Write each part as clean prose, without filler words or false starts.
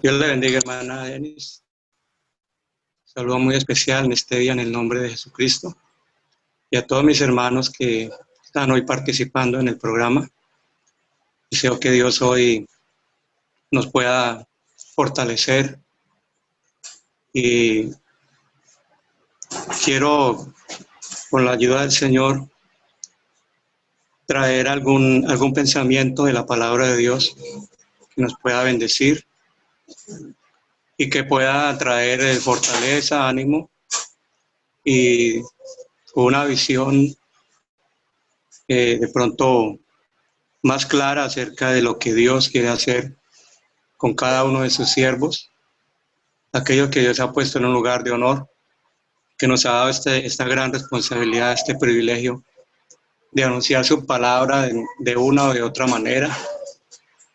Dios le bendiga, hermana Denis. Saludo muy especial en este día en el nombre de Jesucristo y a todos mis hermanos que están hoy participando en el programa. Deseo que Dios hoy nos pueda fortalecer y quiero, con la ayuda del Señor, traer algún pensamiento de la palabra de Dios que nos pueda bendecir y que pueda traer fortaleza, ánimo y una visión de pronto más clara acerca de lo que Dios quiere hacer con cada uno de sus siervos, aquellos que Dios ha puesto en un lugar de honor, que nos ha dado esta gran responsabilidad, este privilegio de anunciar su palabra de una o de otra manera,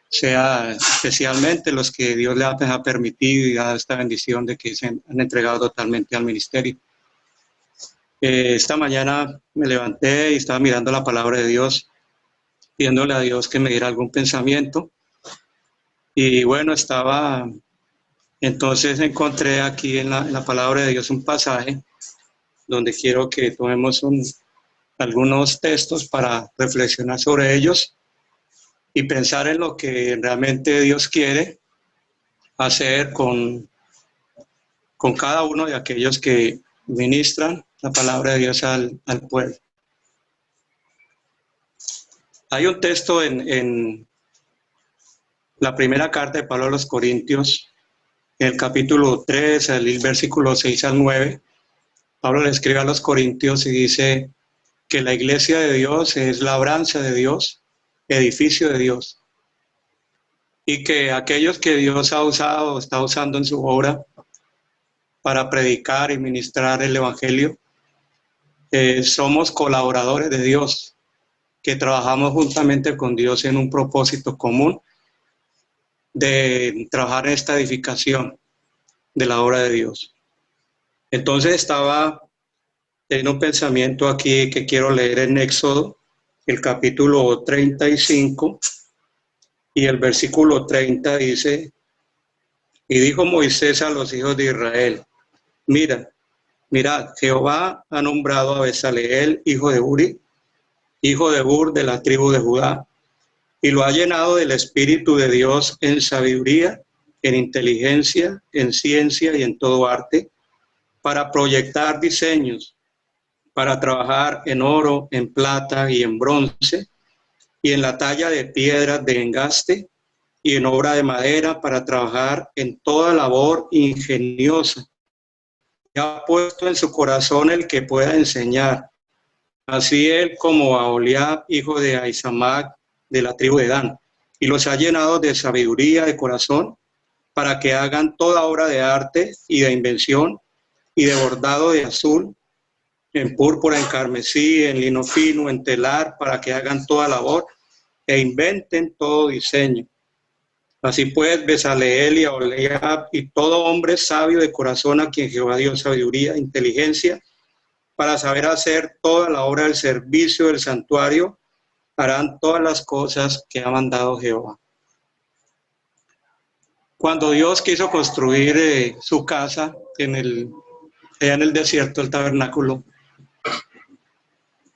sea especialmente los que Dios les ha permitido y dado esta bendición de que se han entregado totalmente al ministerio. Esta mañana me levanté y estaba mirando la palabra de Dios, pidiéndole a Dios que me diera algún pensamiento. Y bueno, entonces encontré aquí en la palabra de Dios un pasaje donde quiero que tomemos algunos textos para reflexionar sobre ellos y pensar en lo que realmente Dios quiere hacer con cada uno de aquellos que ministran la palabra de Dios al pueblo. Hay un texto en la primera carta de Pablo a los Corintios, en el capítulo 3, el versículo 6 al 9, Pablo le escribe a los Corintios y dice que la iglesia de Dios es labranza de Dios, edificio de Dios, y que aquellos que Dios ha usado, está usando en su obra para predicar y ministrar el evangelio, somos colaboradores de Dios, que trabajamos juntamente con Dios en un propósito común de trabajar en esta edificación de la obra de Dios. Entonces estaba en un pensamiento aquí que quiero leer en Éxodo, el capítulo 35 y el versículo 30 dice: y dijo Moisés a los hijos de Israel, mirad, Jehová ha nombrado a Bezaleel, hijo de Uri, hijo de Hur, de la tribu de Judá, y lo ha llenado del Espíritu de Dios en sabiduría, en inteligencia, en ciencia y en todo arte, para proyectar diseños, para trabajar en oro, en plata y en bronce, y en la talla de piedras de engaste, y en obra de madera, para trabajar en toda labor ingeniosa. Y ha puesto en su corazón el que pueda enseñar, así él como a Aholiab, hijo de Ahisamac, de la tribu de Dan, y los ha llenado de sabiduría de corazón, para que hagan toda obra de arte y de invención, y de bordado de azul, en púrpura, en carmesí, en lino fino, en telar, para que hagan toda labor e inventen todo diseño. Así pues, Bezaleel y Aholiab y todo hombre sabio de corazón a quien Jehová dio sabiduría, inteligencia, para saber hacer toda la obra del servicio del santuario, harán todas las cosas que ha mandado Jehová. Cuando Dios quiso construir su casa allá en el desierto, el tabernáculo,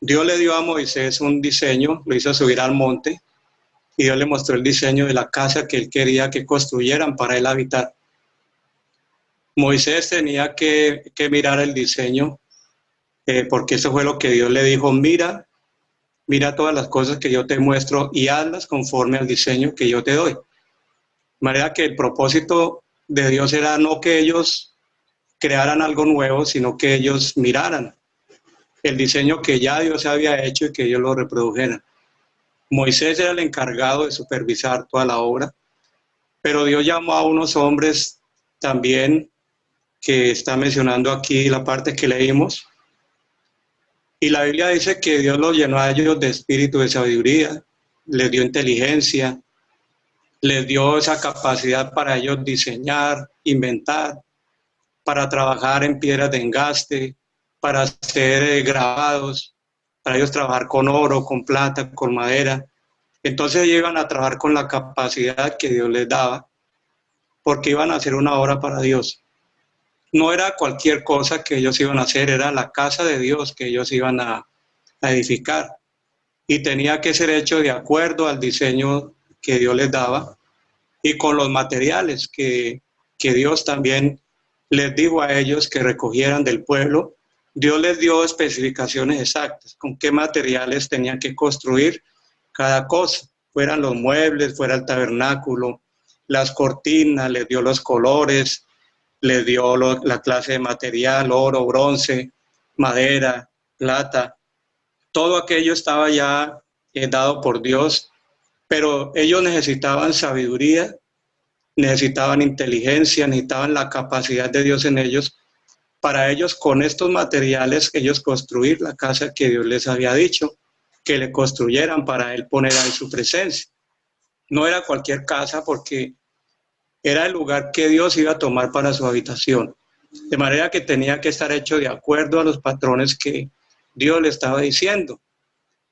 Dios le dio a Moisés un diseño, lo hizo subir al monte, y Dios le mostró el diseño de la casa que él quería que construyeran para él habitar. Moisés tenía que mirar el diseño, porque eso fue lo que Dios le dijo: mira todas las cosas que yo te muestro y hazlas conforme al diseño que yo te doy. De manera que el propósito de Dios era no que ellos crearan algo nuevo, sino que ellos miraran el diseño que ya Dios había hecho y que ellos lo reprodujeran. Moisés era el encargado de supervisar toda la obra, pero Dios llamó a unos hombres también, que está mencionando aquí la parte que leímos, y la Biblia dice que Dios los llenó a ellos de espíritu de sabiduría, les dio inteligencia, les dio esa capacidad para ellos diseñar, inventar, para trabajar en piedras de engaste, para hacer grabados, para ellos trabajar con oro, con plata, con madera. Entonces llegan a trabajar con la capacidad que Dios les daba, porque iban a hacer una obra para Dios. No era cualquier cosa que ellos iban a hacer, era la casa de Dios que ellos iban a edificar. Y tenía que ser hecho de acuerdo al diseño que Dios les daba y con los materiales que Dios también les dijo a ellos que recogieran del pueblo. Dios les dio especificaciones exactas, con qué materiales tenían que construir cada cosa, fueran los muebles, fuera el tabernáculo, las cortinas, les dio los colores, les dio la clase de material, oro, bronce, madera, plata. Todo aquello estaba ya dado por Dios, pero ellos necesitaban sabiduría, necesitaban inteligencia, necesitaban la capacidad de Dios en ellos, para ellos con estos materiales, ellos construir la casa que Dios les había dicho, que le construyeran para Él poner ahí su presencia. No era cualquier casa porque era el lugar que Dios iba a tomar para su habitación. De manera que tenía que estar hecho de acuerdo a los patrones que Dios le estaba diciendo.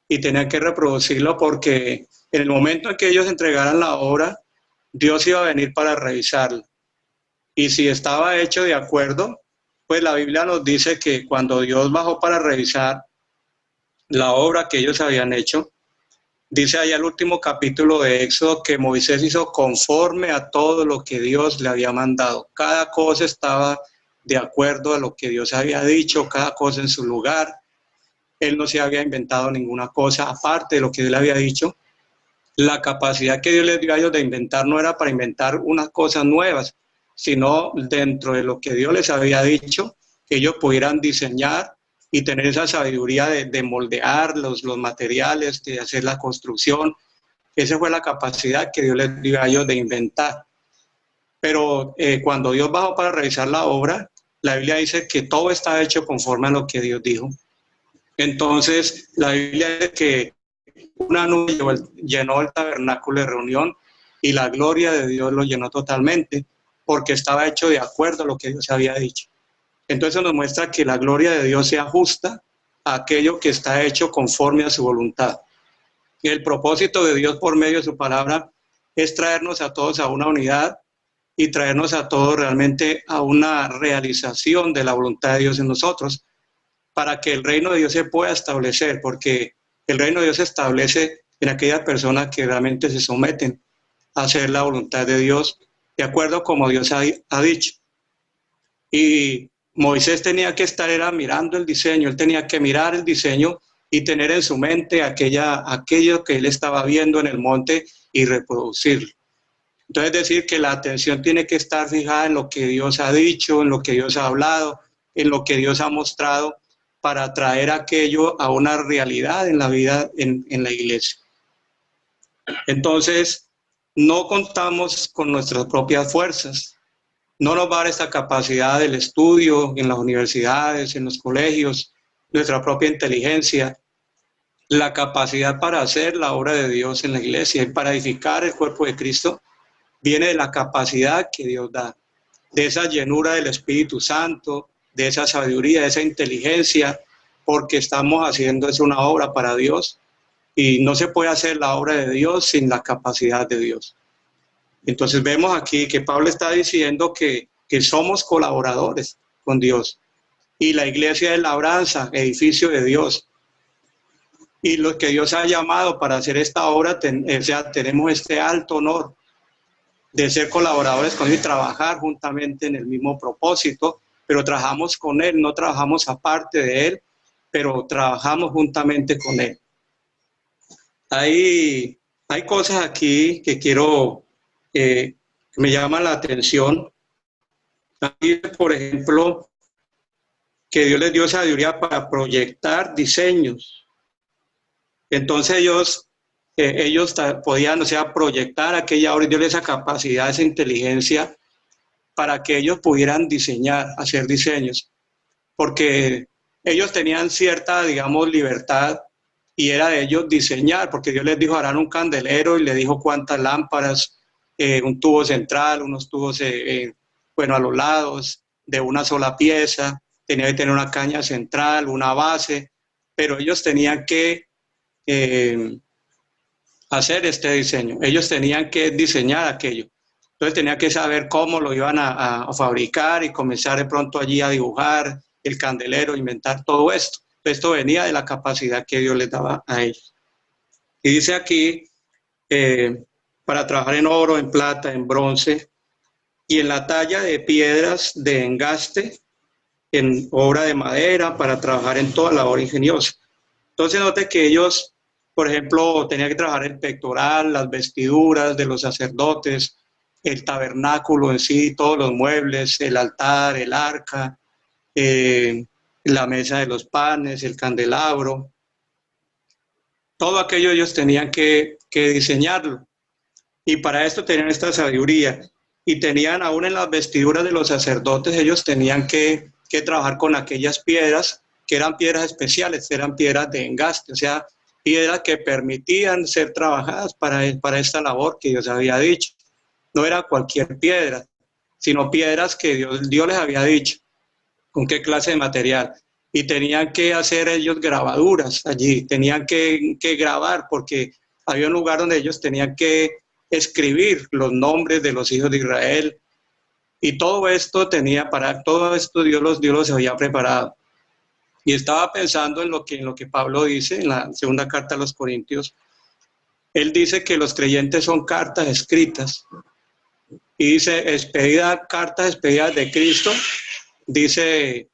Y tenía que reproducirlo porque en el momento en que ellos entregaran la obra, Dios iba a venir para revisarla. Y si estaba hecho de acuerdo, pues la Biblia nos dice que cuando Dios bajó para revisar la obra que ellos habían hecho, dice ahí al último capítulo de Éxodo que Moisés hizo conforme a todo lo que Dios le había mandado. Cada cosa estaba de acuerdo a lo que Dios había dicho, cada cosa en su lugar. Él no se había inventado ninguna cosa aparte de lo que Dios le había dicho. La capacidad que Dios les dio a ellos de inventar no era para inventar unas cosas nuevas, sino dentro de lo que Dios les había dicho, que ellos pudieran diseñar y tener esa sabiduría de moldear los materiales, de hacer la construcción. Esa fue la capacidad que Dios les dio a ellos de inventar. Pero cuando Dios bajó para revisar la obra, la Biblia dice que todo está hecho conforme a lo que Dios dijo. Entonces, la Biblia dice que una nube llenó el tabernáculo de reunión y la gloria de Dios lo llenó totalmente, porque estaba hecho de acuerdo a lo que Dios había dicho. Entonces nos muestra que la gloria de Dios se ajusta a aquello que está hecho conforme a su voluntad. Y el propósito de Dios por medio de su palabra es traernos a todos a una unidad y traernos a todos realmente a una realización de la voluntad de Dios en nosotros, para que el reino de Dios se pueda establecer, porque el reino de Dios se establece en aquellas personas que realmente se someten a hacer la voluntad de Dios de acuerdo como Dios ha dicho. Y Moisés tenía que estar mirando el diseño, él tenía que mirar el diseño y tener en su mente aquello que él estaba viendo en el monte y reproducirlo. Entonces decir que la atención tiene que estar fijada en lo que Dios ha dicho, en lo que Dios ha hablado, en lo que Dios ha mostrado, para traer aquello a una realidad en la vida, en la iglesia. Entonces, no contamos con nuestras propias fuerzas. No nos va a dar esta capacidad del estudio en las universidades, en los colegios, nuestra propia inteligencia, la capacidad para hacer la obra de Dios en la iglesia y para edificar el cuerpo de Cristo, viene de la capacidad que Dios da, de esa llenura del Espíritu Santo, de esa sabiduría, de esa inteligencia, porque estamos haciendo es una obra para Dios y no se puede hacer la obra de Dios sin la capacidad de Dios. Entonces vemos aquí que Pablo está diciendo que somos colaboradores con Dios y la iglesia es labranza, edificio de Dios. Y los que Dios ha llamado para hacer esta obra, tenemos este alto honor de ser colaboradores con Él y trabajar juntamente en el mismo propósito, pero trabajamos con Él, no trabajamos aparte de Él, pero trabajamos juntamente con Él. Hay cosas aquí que quiero, que me llaman la atención. Aquí, por ejemplo, que Dios les dio sabiduría para proyectar diseños. Entonces ellos podían, proyectar aquella obra y Dios les esa capacidad, esa inteligencia para que ellos pudieran diseñar, hacer diseños. Porque ellos tenían cierta, digamos, libertad y era de ellos diseñar, porque Dios les dijo, harán un candelero y le dijo cuántas lámparas, un tubo central, unos tubos, a los lados, de una sola pieza, tenía que tener una caña central, una base, pero ellos tenían que hacer este diseño, ellos tenían que diseñar aquello. Entonces tenía que saber cómo lo iban a fabricar y comenzar de pronto allí a dibujar el candelero, inventar todo esto. Esto venía de la capacidad que Dios les daba a ellos. Y dice aquí, para trabajar en oro, en plata, en bronce y en la talla de piedras de engaste, en obra de madera, para trabajar en toda labor ingeniosa. Entonces note que ellos, por ejemplo, tenían que trabajar el pectoral, las vestiduras de los sacerdotes, el tabernáculo en sí, todos los muebles, el altar, el arca, la mesa de los panes, el candelabro. Todo aquello ellos tenían que diseñarlo. Y para esto tenían esta sabiduría. Y tenían aún en las vestiduras de los sacerdotes, ellos tenían que trabajar con aquellas piedras, que eran piedras especiales, eran piedras de engaste, o sea, piedras que permitían ser trabajadas para esta labor que Dios había dicho. No era cualquier piedra, sino piedras que Dios les había dicho, con qué clase de material. Y tenían que hacer ellos grabaduras allí, tenían que grabar, porque había un lugar donde ellos tenían que escribir los nombres de los hijos de Israel. Y todo esto Dios los había preparado. Y estaba pensando en lo que Pablo dice en la segunda carta a los Corintios. Él dice que los creyentes son cartas escritas. Y dice, cartas expedidas de Cristo, dice,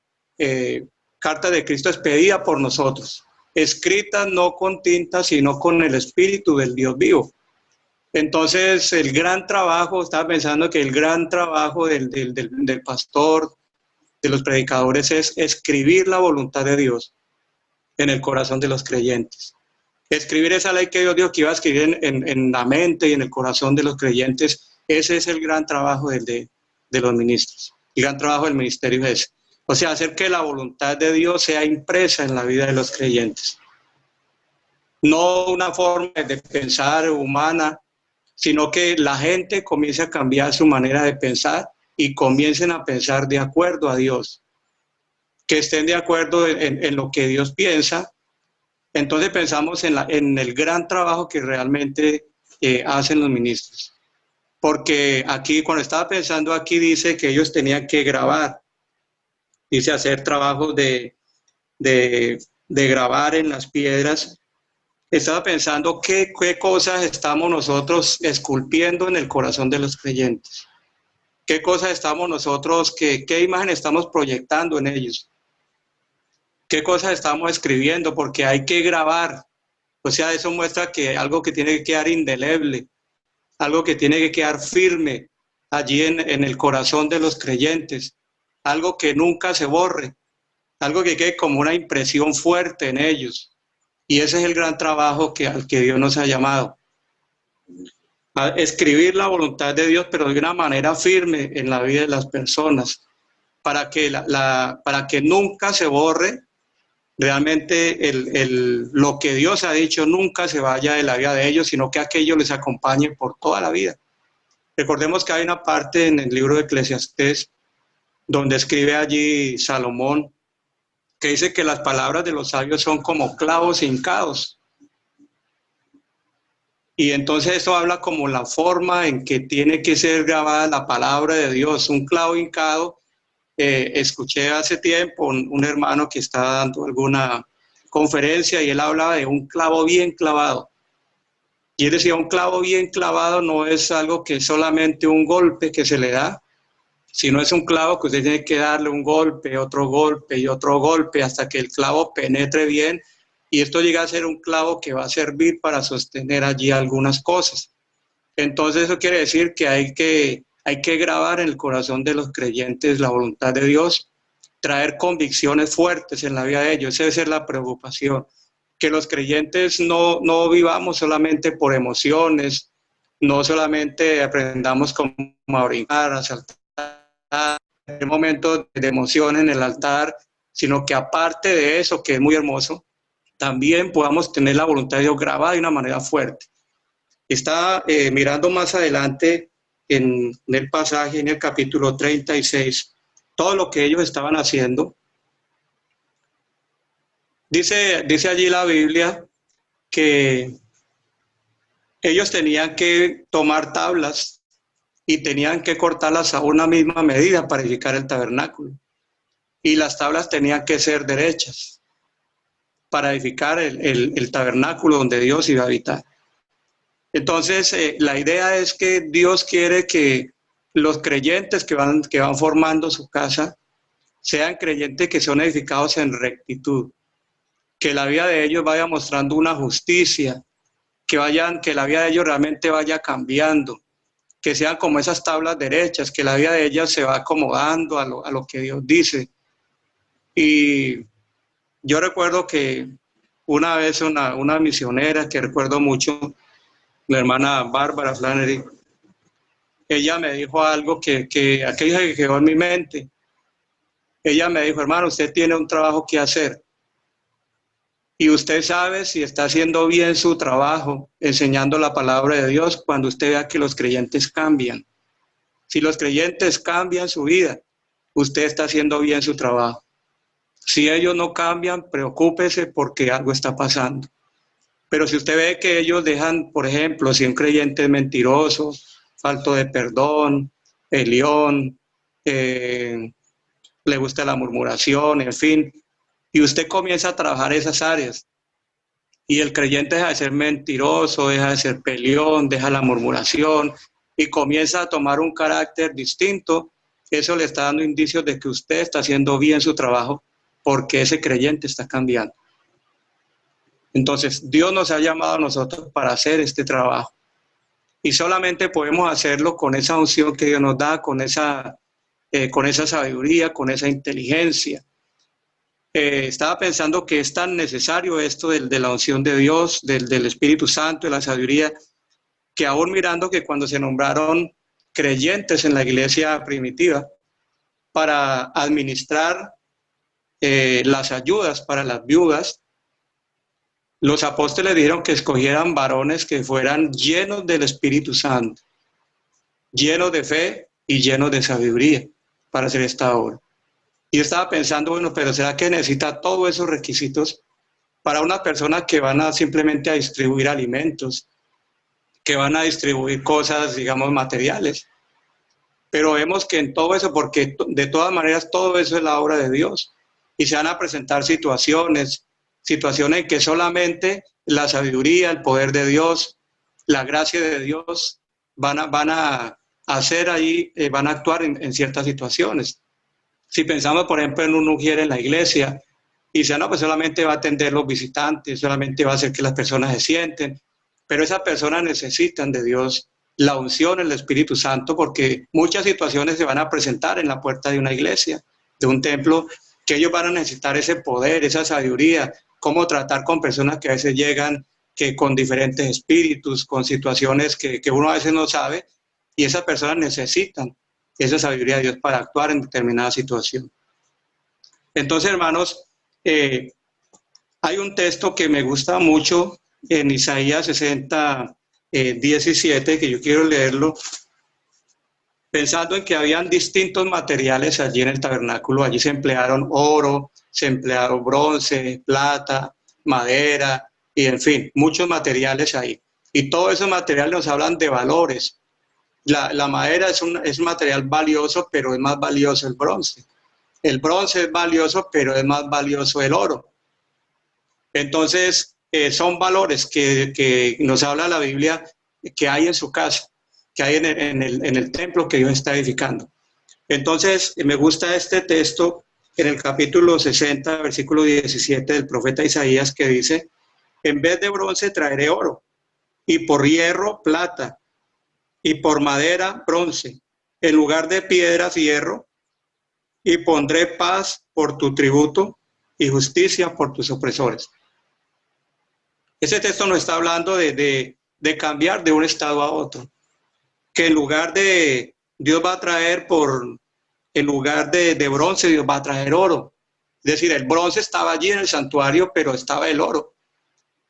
carta de Cristo expedida por nosotros, escritas no con tinta, sino con el Espíritu del Dios vivo. Entonces, el gran trabajo, estaba pensando que el gran trabajo del pastor, de los predicadores, es escribir la voluntad de Dios en el corazón de los creyentes. Escribir esa ley que Dios dijo que iba a escribir en la mente y en el corazón de los creyentes. Ese es el gran trabajo de los ministros. El gran trabajo del ministerio es ese. O sea, hacer que la voluntad de Dios sea impresa en la vida de los creyentes. No una forma de pensar humana, sino que la gente comience a cambiar su manera de pensar y comiencen a pensar de acuerdo a Dios. Que estén de acuerdo en lo que Dios piensa. Entonces pensamos en el gran trabajo que realmente hacen los ministros. Porque aquí, cuando estaba pensando aquí, dice que ellos tenían que grabar. Dice hacer trabajos de grabar en las piedras. Estaba pensando qué cosas estamos nosotros esculpiendo en el corazón de los creyentes. ¿Qué cosas estamos nosotros, qué imagen estamos proyectando en ellos? ¿Qué cosas estamos escribiendo? Porque hay que grabar. O sea, eso muestra que algo que tiene que quedar indeleble, algo que tiene que quedar firme allí en el corazón de los creyentes, algo que nunca se borre, algo que quede como una impresión fuerte en ellos. Y ese es el gran trabajo al que Dios nos ha llamado. A escribir la voluntad de Dios, pero de una manera firme en la vida de las personas, para que, para que nunca se borre realmente lo que Dios ha dicho, nunca se vaya de la vida de ellos, sino que aquello les acompañe por toda la vida. Recordemos que hay una parte en el libro de Eclesiastés donde escribe allí Salomón, que dice que las palabras de los sabios son como clavos hincados. Y entonces esto habla como la forma en que tiene que ser grabada la palabra de Dios, un clavo hincado. Escuché hace tiempo un hermano que estaba dando alguna conferencia y él hablaba de un clavo bien clavado. Y él decía, un clavo bien clavado no es algo que es solamente un golpe que se le da, sino es un clavo que usted tiene que darle un golpe, otro golpe y otro golpe hasta que el clavo penetre bien, y esto llega a ser un clavo que va a servir para sostener allí algunas cosas. Entonces eso quiere decir que hay que grabar en el corazón de los creyentes la voluntad de Dios, traer convicciones fuertes en la vida de ellos. Esa es la preocupación, que los creyentes no vivamos solamente por emociones, no solamente aprendamos como a brincar, a saltar, en momentos de emoción en el altar, sino que aparte de eso, que es muy hermoso, también podamos tener la voluntad de Dios grabada de una manera fuerte. Está mirando más adelante en el pasaje, en el capítulo 36, todo lo que ellos estaban haciendo. Dice allí la Biblia que ellos tenían que tomar tablas y tenían que cortarlas a una misma medida para edificar el tabernáculo. Y las tablas tenían que ser derechas para edificar el tabernáculo donde Dios iba a habitar. Entonces, la idea es que Dios quiere que los creyentes que van formando su casa sean creyentes que son edificados en rectitud, que la vida de ellos vaya mostrando una justicia, que la vida de ellos realmente vaya cambiando, que sean como esas tablas derechas, que la vida de ellas se va acomodando a lo que Dios dice. Y yo recuerdo que una vez una misionera que recuerdo mucho, la hermana Bárbara Flannery, ella me dijo algo que aquello que quedó en mi mente. Ella me dijo, hermano, usted tiene un trabajo que hacer y usted sabe si está haciendo bien su trabajo enseñando la palabra de Dios cuando usted vea que los creyentes cambian. Si los creyentes cambian su vida, usted está haciendo bien su trabajo. Si ellos no cambian, preocúpese porque algo está pasando. Pero si usted ve que ellos dejan, por ejemplo, si un creyente es mentiroso, falto de perdón, peleón, le gusta la murmuración, en fin, y usted comienza a trabajar esas áreas, y el creyente deja de ser mentiroso, deja de ser peleón, deja la murmuración, y comienza a tomar un carácter distinto, eso le está dando indicios de que usted está haciendo bien su trabajo, porque ese creyente está cambiando. Entonces, Dios nos ha llamado a nosotros para hacer este trabajo. Y solamente podemos hacerlo con esa unción que Dios nos da, con esa sabiduría, con esa inteligencia. Estaba pensando que es tan necesario esto de la unción de Dios, del Espíritu Santo, de la sabiduría, que aún mirando que cuando se nombraron creyentes en la iglesia primitiva para administrar las ayudas para las viudas, los apóstoles dijeron que escogieran varones que fueran llenos del Espíritu Santo, llenos de fe y llenos de sabiduría para hacer esta obra. Y yo estaba pensando, bueno, pero ¿será que necesita todos esos requisitos para una persona que van a simplemente a distribuir alimentos, que van a distribuir cosas, digamos, materiales? Pero vemos que en todo eso, porque de todas maneras todo eso es la obra de Dios, y se van a presentar situaciones en que solamente la sabiduría, el poder de Dios, la gracia de Dios van a hacer ahí, van a actuar en ciertas situaciones. Si pensamos, por ejemplo, en un ujier en la iglesia, y dice, no, pues solamente va a atender los visitantes, solamente va a hacer que las personas se sienten, pero esas personas necesitan de Dios la unción, el Espíritu Santo, porque muchas situaciones se van a presentar en la puerta de una iglesia, de un templo, que ellos van a necesitar ese poder, esa sabiduría, cómo tratar con personas que a veces llegan que con diferentes espíritus, con situaciones que uno a veces no sabe, y esas personas necesitan esa sabiduría de Dios para actuar en determinada situación. Entonces, hermanos, hay un texto que me gusta mucho en Isaías 60, 17, que yo quiero leerlo, pensando en que habían distintos materiales allí en el tabernáculo. Allí se emplearon oro, se emplearon bronce, plata, madera, y en fin, muchos materiales ahí. Y todos esos materiales nos hablan de valores. La madera es un material valioso, pero es más valioso el bronce. El bronce es valioso, pero es más valioso el oro. Entonces, son valores que nos habla la Biblia que hay en su casa, que hay en el templo que Dios está edificando. Entonces, me gusta este texto en el capítulo 60, versículo 17 del profeta Isaías, que dice, en vez de bronce traeré oro, y por hierro plata, y por madera bronce, en lugar de piedras hierro, y pondré paz por tu tributo y justicia por tus opresores. Ese texto nos está hablando de cambiar de un estado a otro, que en lugar de Dios va a traer en lugar de bronce, Dios va a traer oro. Es decir, el bronce estaba allí en el santuario, pero estaba el oro.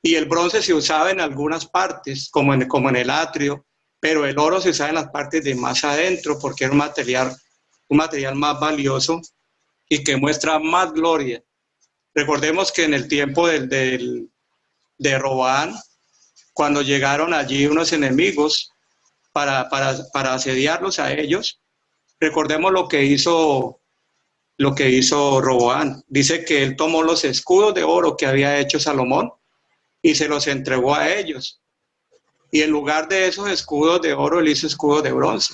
Y el bronce se usaba en algunas partes, como en el atrio, pero el oro se usaba en las partes de más adentro, porque era un material más valioso y que muestra más gloria. Recordemos que en el tiempo de Roboam, cuando llegaron allí unos enemigos para asediarlos a ellos. Recordemos lo que hizo Roboán. Dice que él tomó los escudos de oro que había hecho Salomón y se los entregó a ellos. Y en lugar de esos escudos de oro, él hizo escudos de bronce.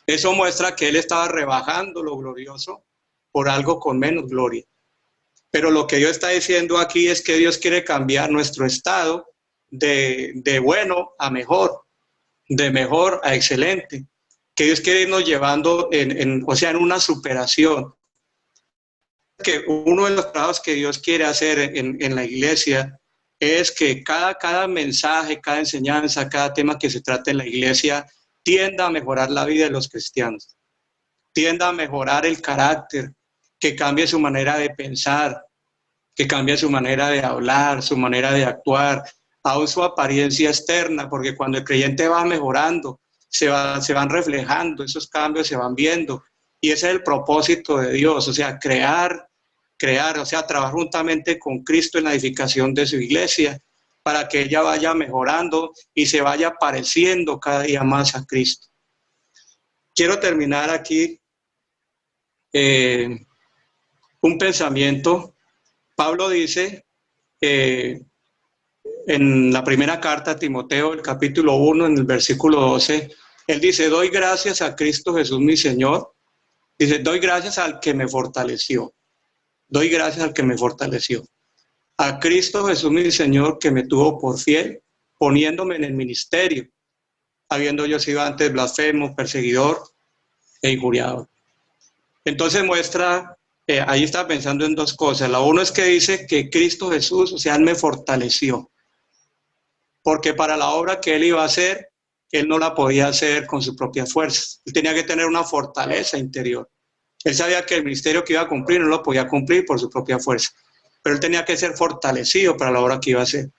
Eso muestra que él estaba rebajando lo glorioso por algo con menos gloria. Pero lo que Dios está diciendo aquí es que Dios quiere cambiar nuestro estado de bueno a mejor, de mejor a excelente. Que Dios quiere irnos llevando en una superación. Que uno de los trabajos que Dios quiere hacer en la iglesia es que cada mensaje, cada enseñanza, cada tema que se trate en la iglesia tienda a mejorar la vida de los cristianos, tienda a mejorar el carácter, que cambie su manera de pensar, que cambie su manera de hablar, su manera de actuar, aún su apariencia externa, porque cuando el creyente va mejorando, se van reflejando, esos cambios se van viendo, y ese es el propósito de Dios, o sea, crear, o sea, trabajar juntamente con Cristo en la edificación de su iglesia, para que ella vaya mejorando y se vaya pareciendo cada día más a Cristo. Quiero terminar aquí un pensamiento. Pablo dice en la primera carta a Timoteo, el capítulo 1, en el versículo 12, él dice: doy gracias a Cristo Jesús mi Señor. Dice: doy gracias al que me fortaleció. Doy gracias al que me fortaleció. A Cristo Jesús mi Señor, que me tuvo por fiel, poniéndome en el ministerio, habiendo yo sido antes blasfemo, perseguidor e injuriador. Entonces muestra, ahí está pensando en dos cosas. La uno es que dice que Cristo Jesús, o sea, Él me fortaleció, porque para la obra que Él iba a hacer, Él no la podía hacer con sus propias fuerzas. Él tenía que tener una fortaleza interior. Él sabía que el ministerio que iba a cumplir no lo podía cumplir por su propia fuerza, pero él tenía que ser fortalecido para la obra que iba a hacer.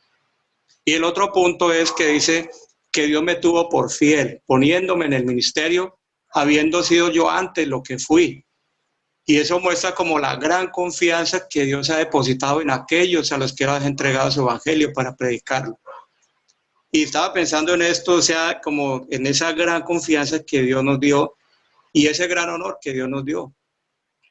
Y el otro punto es que dice que Dios me tuvo por fiel, poniéndome en el ministerio, habiendo sido yo antes lo que fui. Y eso muestra como la gran confianza que Dios ha depositado en aquellos a los que Él ha entregado su evangelio para predicarlo. Y estaba pensando en esto, o sea, como en esa gran confianza que Dios nos dio y ese gran honor que Dios nos dio.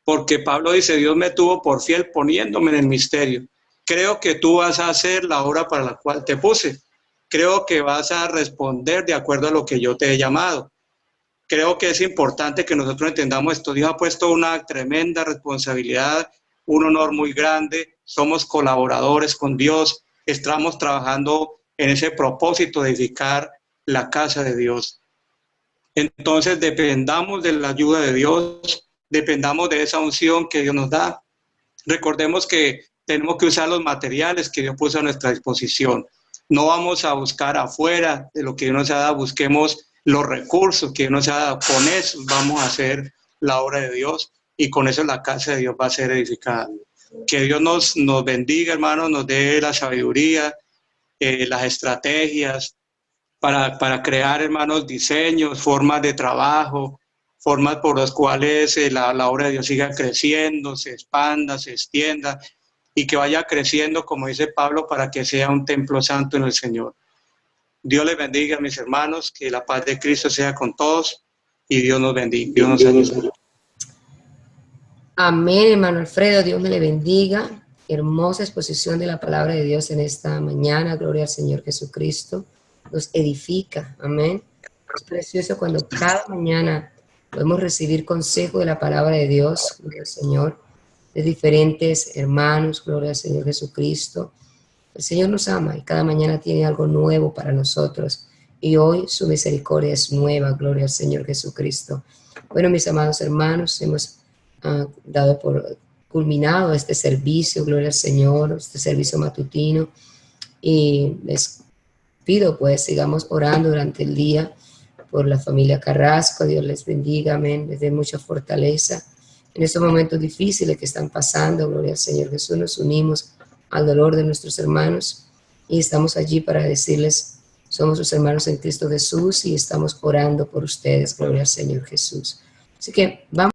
Porque Pablo dice: Dios me tuvo por fiel poniéndome en el misterio. Creo que tú vas a hacer la obra para la cual te puse. Creo que vas a responder de acuerdo a lo que yo te he llamado. Creo que es importante que nosotros entendamos esto. Dios ha puesto una tremenda responsabilidad, un honor muy grande. Somos colaboradores con Dios. Estamos trabajando en ese propósito de edificar la casa de Dios. Entonces dependamos de la ayuda de Dios. Dependamos de esa unción que Dios nos da. Recordemos que tenemos que usar los materiales que Dios puso a nuestra disposición. No vamos a buscar afuera de lo que Dios nos ha dado, busquemos los recursos que Dios nos ha dado. Con eso vamos a hacer la obra de Dios y con eso la casa de Dios va a ser edificada. Que Dios nos bendiga, hermanos, nos dé la sabiduría, las estrategias para crear, hermanos, diseños, formas de trabajo, formas por las cuales la obra de Dios siga creciendo, se expanda, se extienda y que vaya creciendo, como dice Pablo, para que sea un templo santo en el Señor. Dios les bendiga, mis hermanos, que la paz de Cristo sea con todos y Dios nos bendiga, Dios nos ayude. Amén, hermano Alfredo, Dios me le bendiga. Hermosa exposición de la palabra de Dios en esta mañana. Gloria al Señor Jesucristo. Nos edifica, amén. Es precioso cuando cada mañana podemos recibir consejo de la palabra de Dios, gloria al Señor, de diferentes hermanos, gloria al Señor Jesucristo. El Señor nos ama y cada mañana tiene algo nuevo para nosotros. Y hoy su misericordia es nueva, gloria al Señor Jesucristo. Bueno, mis amados hermanos, hemos dado por culminado este servicio, gloria al Señor, este servicio matutino. Y les pido, pues, sigamos orando durante el día por la familia Carrasco. Dios les bendiga, amén, les dé mucha fortaleza en estos momentos difíciles que están pasando. Gloria al Señor Jesús. Nos unimos al dolor de nuestros hermanos y estamos allí para decirles: somos sus hermanos en Cristo Jesús y estamos orando por ustedes. Gloria al Señor Jesús. Así que vamos.